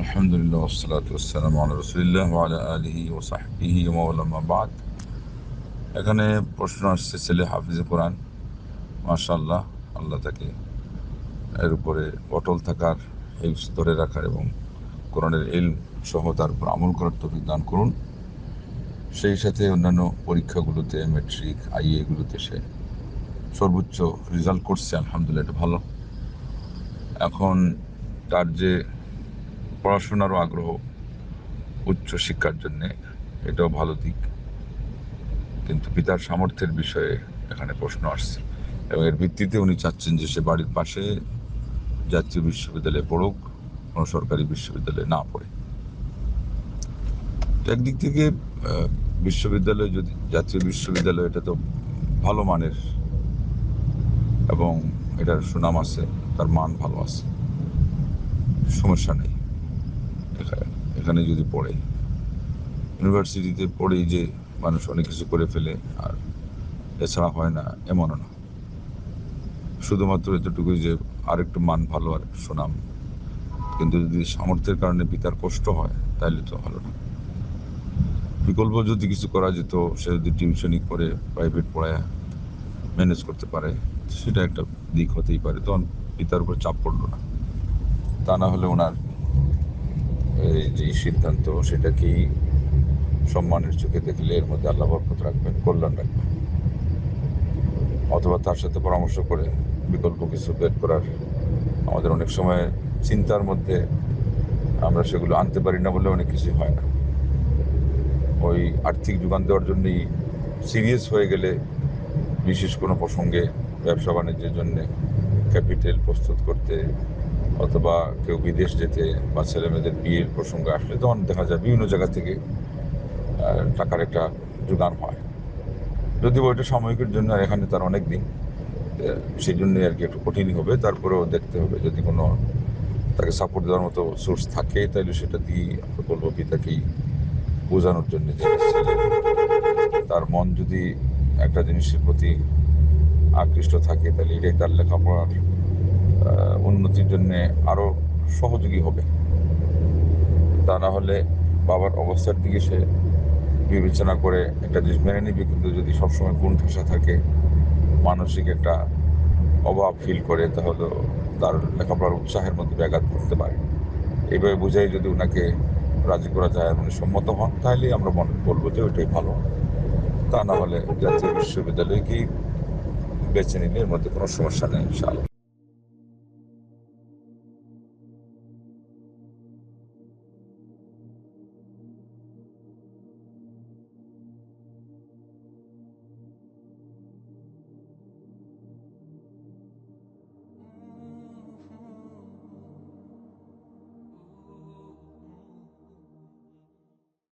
আলহামদুলিল্লাহ ওয়াসসালাতু ওয়াসসালামু আলা রাসূলিল্লাহ ওয়া আলা আলিহি ওয়া সাহবিহি ওয়া মাওয়ালা মা বাদ। এখানে প্রশ্ন আসছে ছেলে হাফিজে কোরআন, মাশাআল্লাহ, আল্লাহ তাকে এর উপরে অটল থাকার, হিফজ ধরে রাখার এবং কোরআনের ইলম সহ তার উপর আমল করার তৌফিক দান করুন। সেই সাথে অন্যান্য পরীক্ষাগুলোতে, ম্যাট্রিক, আইএ এগুলোতে সে সর্বোচ্চ রেজাল্ট করছে, আলহামদুলিল্লাহ, এটা ভালো। এখন তার যে পড়াশোনারও আগ্রহ উচ্চ শিক্ষার জন্যে, এটাও ভালো দিক, কিন্তু পিতার সামর্থ্যের বিষয়ে এখানে প্রশ্ন আসছে এবং এর ভিত্তিতে উনি চাচ্ছেন যে সে বাড়ির পাশে জাতীয় বিশ্ববিদ্যালয়ে পড়ুক, কোনো সরকারি বিশ্ববিদ্যালয়ে না পড়ে। একদিক থেকে বিশ্ববিদ্যালয়, যদি জাতীয় বিশ্ববিদ্যালয়, এটা তো ভালো মানের এবং এটার সুনাম আছে, তার মান ভালো আছে, সমস্যা নেই এখানে যদি পড়ে। ইউনিভার্সিটিতে পড়েই যে মানুষ অনেক কিছু করে ফেলে আর এছাড়া হয় না, এমনও না। শুধুমাত্র এতটুকুই যে আরেকটু মান ভালো, আর সুনাম। কিন্তু যদি সামর্থ্যের কারণে পিতার কষ্ট হয়, তাহলে তো ভালো না। বিকল্প যদি কিছু করা যেত, সে যদি টিউশনি করে প্রাইভেট পড়ায় ম্যানেজ করতে পারে, সেটা একটা দিক হতেই পারে, তখন পিতার উপর চাপ পড়লো না। তা না হলে ওনার এই যে সিদ্ধান্ত, সেটাকেই সম্মানের চোখে দেখলে এর মধ্যে আল্লাহ বরকত রাখবেন, কল্যাণ রাখবেন। অথবা তার সাথে পরামর্শ করে বিকল্প কিছু বের করার, আমাদের অনেক সময় চিন্তার মধ্যে আমরা সেগুলো আনতে পারি না বলে অনেক কিছু হয় না। ওই আর্থিক যোগান দেওয়ার জন্যই সিরিয়াস হয়ে গেলে, বিশেষ কোনো প্রসঙ্গে, ব্যবসা বাণিজ্যের জন্যে ক্যাপিটাল প্রস্তুত করতে, অথবা কেউ বিদেশ যেতে বা ছেলে মেয়েদের বিয়ের প্রসঙ্গে আসলে, তখন দেখা যায় বিভিন্ন জায়গা থেকে টাকার একটা যোগান হয়। যদিও ওইটা সাময়িকের জন্য, এখানে তার অনেক দিন, সেই জন্যই আর কি একটু কঠিনই হবে। তারপরেও দেখতে হবে, যদি কোনো তাকে সাপোর্ট দেওয়ার মতো সোর্স থাকে, তাহলে সেটা দিয়ে আমরা বলবো পিতাকেই বোঝানোর জন্য যে তার মন যদি একটা জিনিসের প্রতি আকৃষ্ট থাকে, তাহলে এটাই তার লেখাপড়ার উন্নতির জন্যে আরও সহযোগী হবে। তা না হলে বাবার অবস্থার দিকে সে বিবেচনা করে একটা জিনিস মেনে নিবে, কিন্তু যদি সবসময় কুণ্ঠাসা থাকে, মানসিক একটা অভাব ফিল করে, তাহলে তার লেখাপড়ার উৎসাহের মধ্যে ব্যাঘাত ঘটতে পারে। এইভাবে বুঝাই যদি ওনাকে রাজি করা যায়, মানে সম্মত হন, তাহলেই আমরা বলবো যে ওইটাই ভালো। তা না হলে জাতীয় বিশ্ববিদ্যালয়কেই বেছে নিলে এর মধ্যে কোনো সমস্যা নেই, ইনশাআল্লাহ।